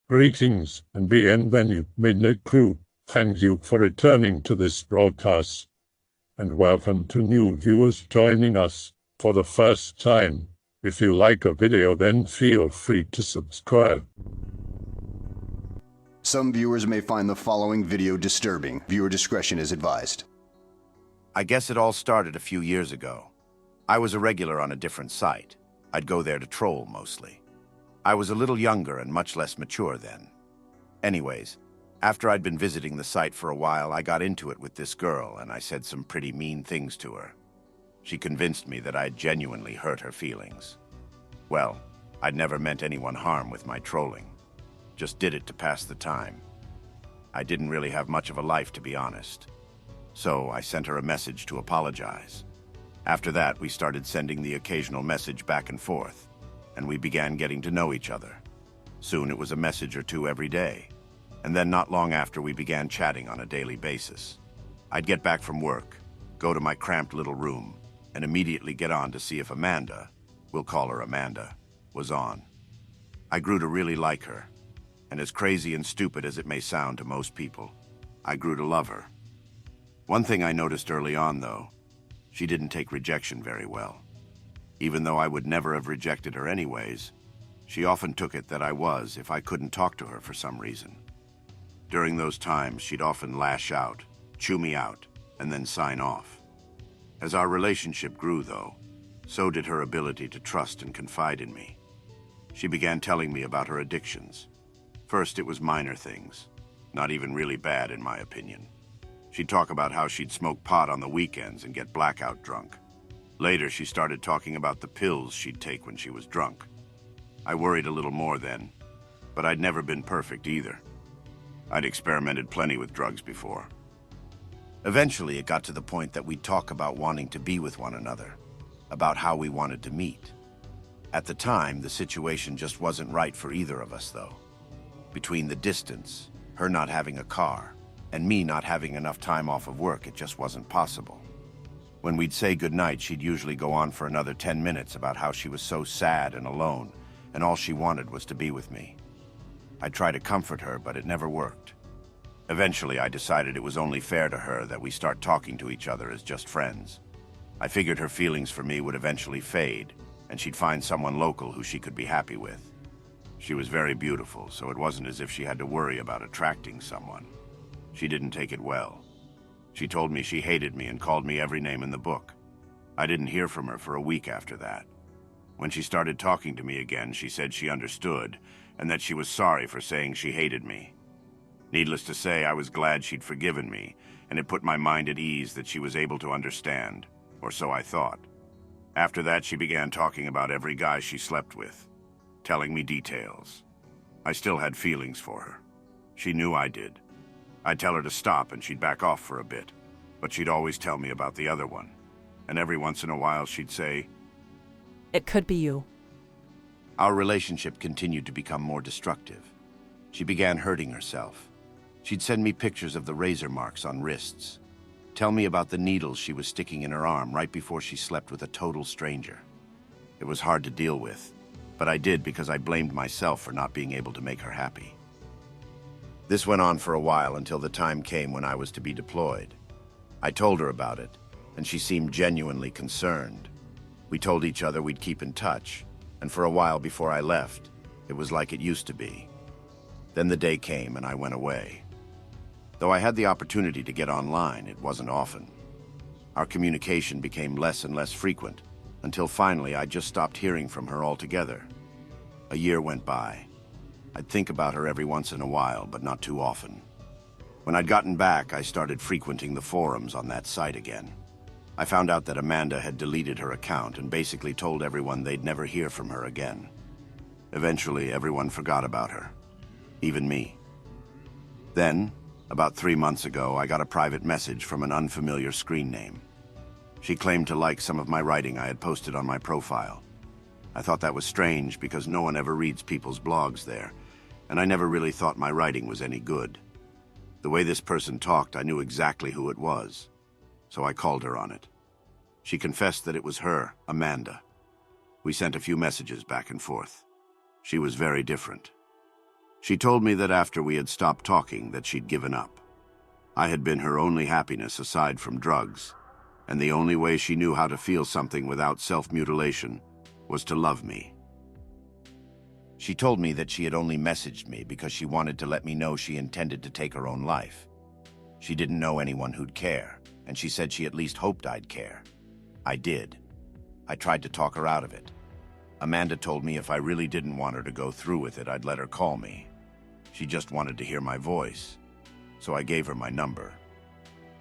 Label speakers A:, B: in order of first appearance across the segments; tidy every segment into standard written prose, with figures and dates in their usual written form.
A: Greetings and bienvenue, Midnight Crew. Thank you for returning to this broadcast, and welcome to new viewers joining us for the first time. If you like a video, then feel free to subscribe.
B: Some viewers may find the following video disturbing. Viewer discretion is advised.
C: I guess it all started a few years ago. I was a regular on a different site. I'd go there to troll mostly. I was a little younger and much less mature then. Anyways, after I'd been visiting the site for a while, I got into it with this girl and I said some pretty mean things to her. She convinced me that I'd genuinely hurt her feelings. Well, I'd never meant anyone harm with my trolling. Just did it to pass the time. I didn't really have much of a life, to be honest. So I sent her a message to apologize. After that, we started sending the occasional message back and forth, and we began getting to know each other. Soon it was a message or two every day, and then not long after we began chatting on a daily basis. I'd get back from work, go to my cramped little room, and immediately get on to see if Amanda, we'll call her Amanda, was on. I grew to really like her, and as crazy and stupid as it may sound to most people, I grew to love her. One thing I noticed early on, though, she didn't take rejection very well. Even though I would never have rejected her anyways, she often took it that I was if I couldn't talk to her for some reason. During those times, she'd often lash out, chew me out, and then sign off. As our relationship grew, though, so did her ability to trust and confide in me. She began telling me about her addictions. First, it was minor things, not even really bad in my opinion. She'd talk about how she'd smoke pot on the weekends and get blackout drunk. Later, she started talking about the pills she'd take when she was drunk. I worried a little more then, but I'd never been perfect either. I'd experimented plenty with drugs before. Eventually, it got to the point that we'd talk about wanting to be with one another, about how we wanted to meet. At the time, the situation just wasn't right for either of us, though. Between the distance, her not having a car, and me not having enough time off of work, it just wasn't possible. When we'd say goodnight, she'd usually go on for another 10 minutes about how she was so sad and alone, and all she wanted was to be with me. I'd try to comfort her, but it never worked. Eventually, I decided it was only fair to her that we start talking to each other as just friends. I figured her feelings for me would eventually fade, and she'd find someone local who she could be happy with. She was very beautiful, so it wasn't as if she had to worry about attracting someone. She didn't take it well. She told me she hated me and called me every name in the book. I didn't hear from her for a week after that. When she started talking to me again, she said she understood and that she was sorry for saying she hated me. Needless to say, I was glad she'd forgiven me, and it put my mind at ease that she was able to understand, or so I thought. After that, she began talking about every guy she slept with, telling me details. I still had feelings for her. She knew I did. I'd tell her to stop and she'd back off for a bit, but she'd always tell me about the other one. And every once in a while she'd say,
D: "It could be you."
C: Our relationship continued to become more destructive. She began hurting herself. She'd send me pictures of the razor marks on wrists, tell me about the needles she was sticking in her arm right before she slept with a total stranger. It was hard to deal with, but I did because I blamed myself for not being able to make her happy. This went on for a while until the time came when I was to be deployed. I told her about it, and she seemed genuinely concerned. We told each other we'd keep in touch, and for a while before I left, it was like it used to be. Then the day came and I went away. Though I had the opportunity to get online, it wasn't often. Our communication became less and less frequent, until finally I just stopped hearing from her altogether. A year went by. I'd think about her every once in a while, but not too often. When I'd gotten back, I started frequenting the forums on that site again. I found out that Amanda had deleted her account and basically told everyone they'd never hear from her again. Eventually, everyone forgot about her. Even me. Then, about 3 months ago, I got a private message from an unfamiliar screen name. She claimed to like some of my writing I had posted on my profile. I thought that was strange because no one ever reads people's blogs there, and I never really thought my writing was any good. The way this person talked, I knew exactly who it was, so I called her on it. She confessed that it was her, Amanda. We sent a few messages back and forth. She was very different. She told me that after we had stopped talking that she'd given up. I had been her only happiness aside from drugs, and the only way she knew how to feel something without self-mutilation was to love me. She told me that she had only messaged me because she wanted to let me know she intended to take her own life. She didn't know anyone who'd care, and she said she at least hoped I'd care. I did. I tried to talk her out of it. Amanda told me if I really didn't want her to go through with it, I'd let her call me. She just wanted to hear my voice, so I gave her my number.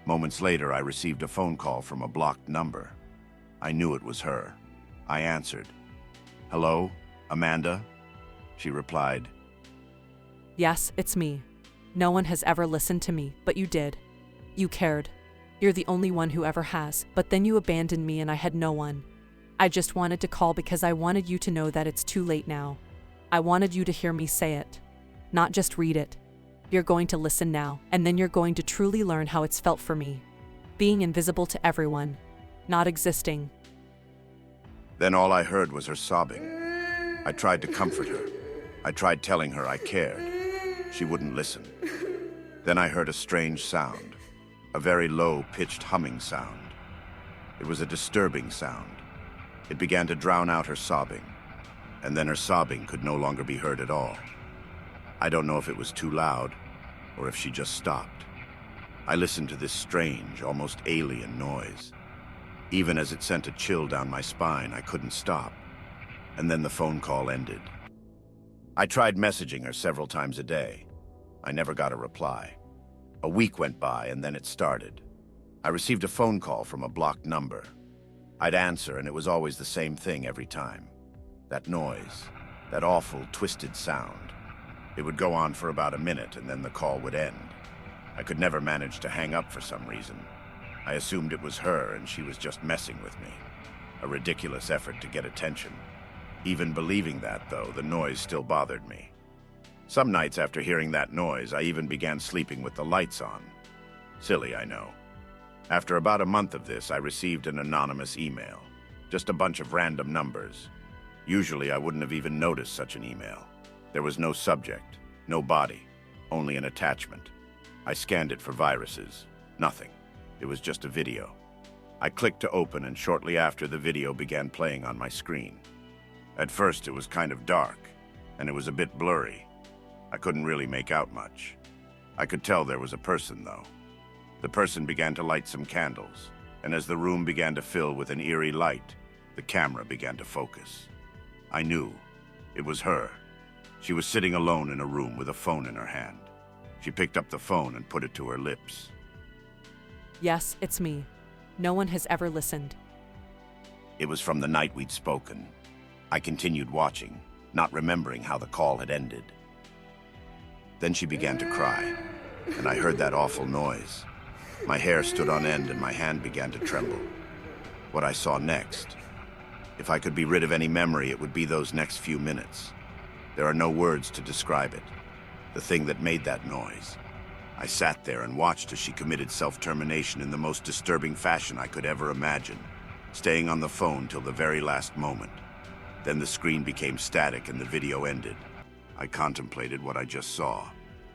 C: Moments later, I received a phone call from a blocked number. I knew it was her. I answered. "Hello, Amanda?" She replied.
D: Yes, it's me. No one has ever listened to me, but you did. You cared. You're the only one who ever has, but then you abandoned me and I had no one. I just wanted to call because I wanted you to know that it's too late now. I wanted you to hear me say it, not just read it. You're going to listen now, and then you're going to truly learn how it's felt for me. Being invisible to everyone, not existing.
C: Then all I heard was her sobbing. I tried to comfort her. I tried telling her I cared. She wouldn't listen. Then I heard a strange sound, a very low-pitched humming sound. It was a disturbing sound. It began to drown out her sobbing, and then her sobbing could no longer be heard at all. I don't know if it was too loud, or if she just stopped. I listened to this strange, almost alien noise. Even as it sent a chill down my spine, I couldn't stop. And then the phone call ended. I tried messaging her several times a day. I never got a reply. A week went by, and then it started. I received a phone call from a blocked number. I'd answer, and it was always the same thing every time. That noise, that awful, twisted sound. It would go on for about a minute, and then the call would end. I could never manage to hang up for some reason. I assumed it was her, and she was just messing with me. A ridiculous effort to get attention. Even believing that, though, the noise still bothered me. Some nights after hearing that noise, I even began sleeping with the lights on. Silly, I know. After about a month of this, I received an anonymous email. Just a bunch of random numbers. Usually, I wouldn't have even noticed such an email. There was no subject, no body, only an attachment. I scanned it for viruses. Nothing. It was just a video. I clicked to open, and shortly after, the video began playing on my screen. At first, it was kind of dark, and it was a bit blurry. I couldn't really make out much. I could tell there was a person, though. The person began to light some candles, and as the room began to fill with an eerie light, the camera began to focus. I knew. It was her. She was sitting alone in a room with a phone in her hand. She picked up the phone and put it to her lips.
D: Yes, it's me. No one has ever listened.
C: It was from the night we'd spoken. I continued watching, not remembering how the call had ended. Then she began to cry, and I heard that awful noise. My hair stood on end and my hand began to tremble. What I saw next. If I could be rid of any memory, it would be those next few minutes. There are no words to describe it. The thing that made that noise. I sat there and watched as she committed self-termination in the most disturbing fashion I could ever imagine, staying on the phone till the very last moment. Then the screen became static and the video ended. I contemplated what I just saw.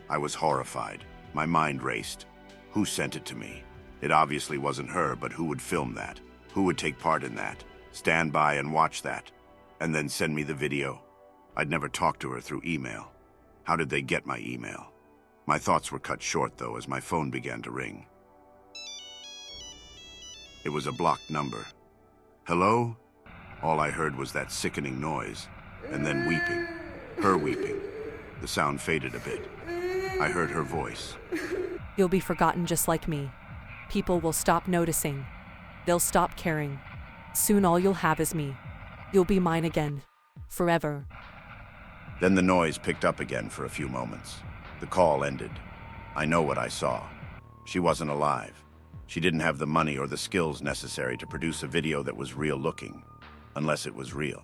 C: I was horrified. My mind raced. Who sent it to me? It obviously wasn't her, but who would film that? Who would take part in that? Stand by and watch that? And then send me the video? I'd never talked to her through email. How did they get my email? My thoughts were cut short, though, as my phone began to ring. It was a blocked number. Hello? All I heard was that sickening noise, and then weeping. Her weeping. The sound faded a bit. I heard her voice.
D: You'll be forgotten just like me. People will stop noticing. They'll stop caring. Soon all you'll have is me. You'll be mine again. Forever.
C: Then the noise picked up again for a few moments. The call ended. I know what I saw. She wasn't alive. She didn't have the money or the skills necessary to produce a video that was real-looking, unless it was real.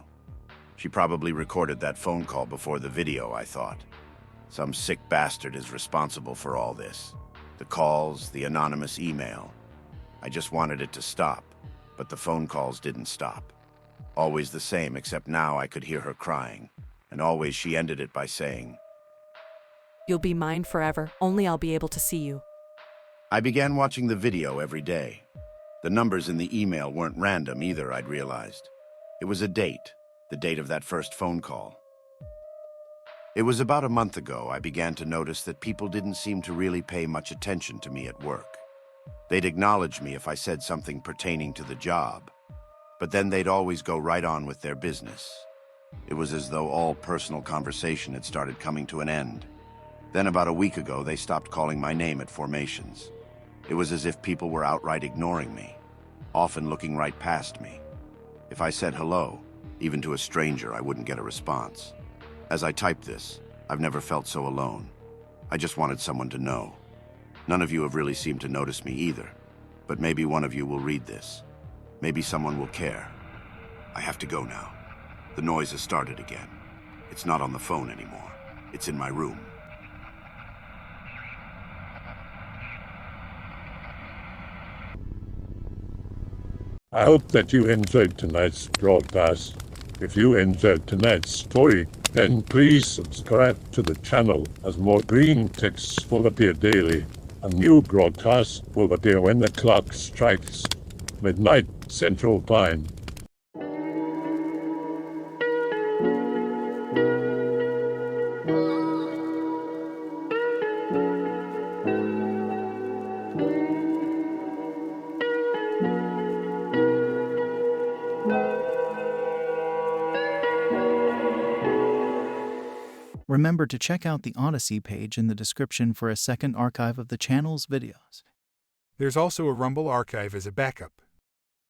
C: She probably recorded that phone call before the video, I thought. Some sick bastard is responsible for all this. The calls, the anonymous email. I just wanted it to stop, but the phone calls didn't stop. Always the same, except now I could hear her crying, and always she ended it by saying,
D: You'll be mine forever, only I'll be able to see you.
C: I began watching the video every day. The numbers in the email weren't random either, I'd realized. It was a date, the date of that first phone call. It was about a month ago I began to notice that people didn't seem to really pay much attention to me at work. They'd acknowledge me if I said something pertaining to the job, but then they'd always go right on with their business. It was as though all personal conversation had started coming to an end. Then about a week ago, they stopped calling my name at formations. It was as if people were outright ignoring me, often looking right past me. If I said hello, even to a stranger, I wouldn't get a response. As I typed this, I've never felt so alone. I just wanted someone to know. None of you have really seemed to notice me either, but maybe one of you will read this. Maybe someone will care. I have to go now. The noise has started again. It's not on the phone anymore. It's in my room.
A: I hope that you enjoyed tonight's broadcast. If you enjoyed tonight's story, then please subscribe to the channel, as more green texts will appear daily. A new broadcast will appear when the clock strikes midnight Central Time.
E: Remember to check out the Odyssey page in the description for a second archive of the channel's videos.
F: There's also a Rumble archive as a backup.